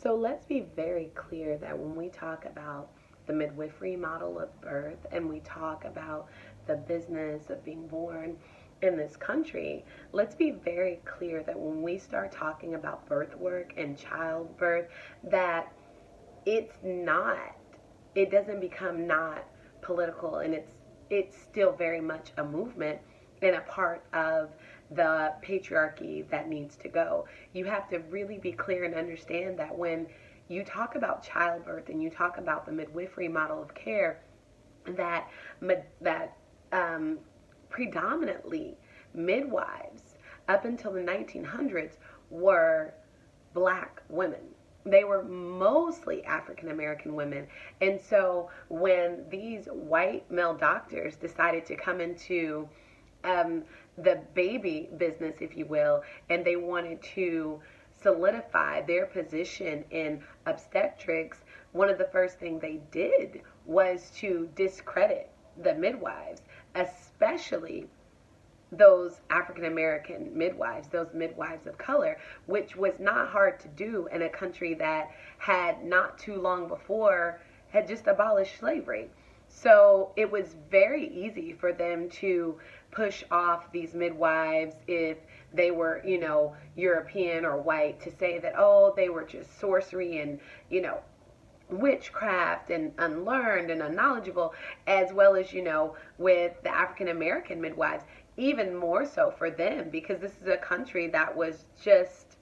So let's be very clear that when we talk about the midwifery model of birth and we talk about the business of being born in this country, let's be very clear that when we start talking about birth work and childbirth, that it's not, it doesn't become not political, and it's still very much a movement and a part of the patriarchy that needs to go. You have to really be clear and understand that when you talk about childbirth and you talk about the midwifery model of care, that that predominantly midwives up until the 1900s were black women. They were mostly African American women. And so when these white male doctors decided to come into the baby business, if you will, and they wanted to solidify their position in obstetrics, one of the first things they did was to discredit the midwives, especially those African American midwives, those midwives of color, which was not hard to do in a country that had not too long before had just abolished slavery. So it was very easy for them to push off these midwives if they were, European or white, to say that, oh, they were just sorcery and, witchcraft and unlearned and unknowledgeable, as well as, with the African American midwives, even more so for them, because this is a country that was just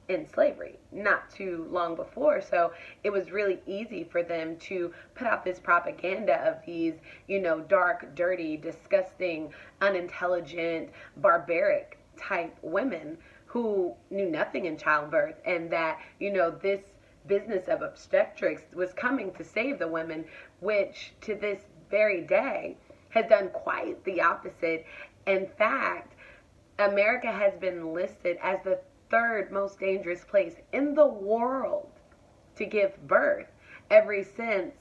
in slavery not too long before. So it was really easy for them to put out this propaganda of these, dark, dirty, disgusting, unintelligent, barbaric type women who knew nothing in childbirth, and that, this business of obstetrics was coming to save the women, which to this very day has done quite the opposite. In fact, America has been listed as the third most dangerous place in the world to give birth ever since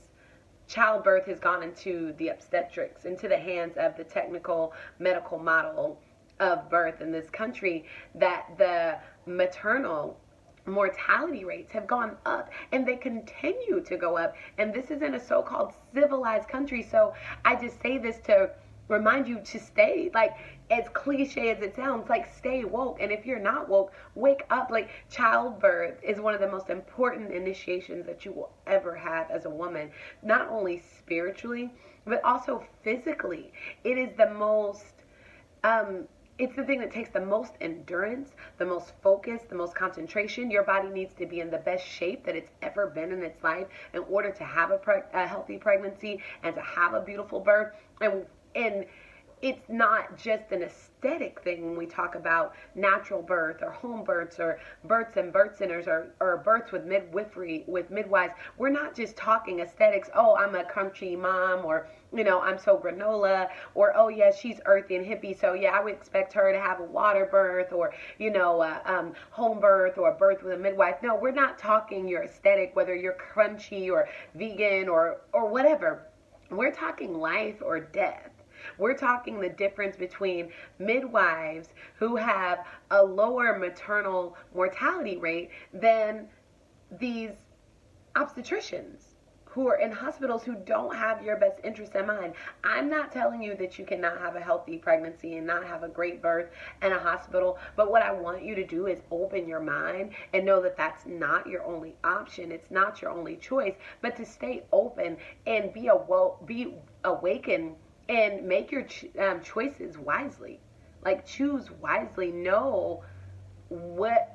childbirth has gone into the obstetrics, into the hands of the technical medical model of birth in this country, that the maternal mortality rates have gone up, and they continue to go up, and this is in a so-called civilized country. So I just say this to remind you to stay, like, as cliche as it sounds, like, stay woke. And if you're not woke, wake up. Like, childbirth is one of the most important initiations that you will ever have as a woman, not only spiritually but also physically. It is the most it's the thing that takes the most endurance, the most focus, the most concentration. Your body needs to be in the best shape that it's ever been in its life in order to have a healthy pregnancy and to have a beautiful birth. And it's not just an aesthetic thing when we talk about natural birth or home births or births in birth centers or births with midwifery, with midwives. We're not just talking aesthetics. Oh, I'm a country mom, or, I'm so granola, or, oh, yeah, she's earthy and hippie, so, yeah, I would expect her to have a water birth, or, home birth, or a birth with a midwife. No, we're not talking your aesthetic, whether you're crunchy or vegan or whatever. We're talking life or death. We're talking the difference between midwives who have a lower maternal mortality rate than these obstetricians who are in hospitals who don't have your best interest in mind. I'm not telling you that you cannot have a healthy pregnancy and not have a great birth in a hospital, but what I want you to do is open your mind and know that that's not your only option. It's not your only choice, but to stay open and be awakened and make your choices wisely. Like, choose wisely. Know what